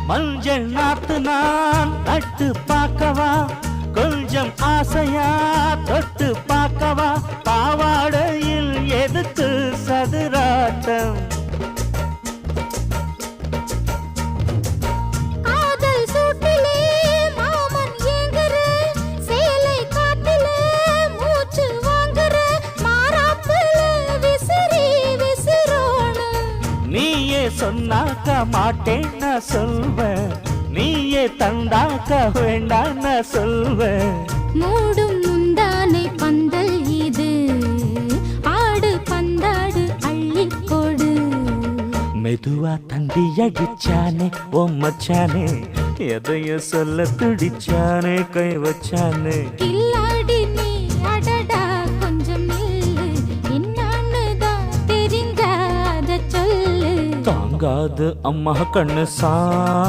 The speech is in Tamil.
மஞ்சள் நாத்து நான் நட்டு பார்க்கவா, கொஞ்சம் ஆசையா தொட்டு பார்க்கவா, பாவாடையில் எதுக்கு சதுராட்டம்? நீயே சொன்னாக்க மாட்டேன் நான் சொல்வேன், நீயே தந்தாக்க வேண்டாம் நான் சொல்வேன். மூடும் முந்தானை பந்தல் இது, ஆடு பந்தாடு அள்ளிக்கொடு. மெதுவா தந்தி அடிச்சானே ஓ மச்சானே, எதைய சொல்ல துடிச்சானே கை வச்சானே. கில்லாடி நீ அடடா கொஞ்சம் நில்லு, என்னான்னு தான் தெரிஞ்சாத சொல்லு. தாங்காது அம்மா கண்ணு சா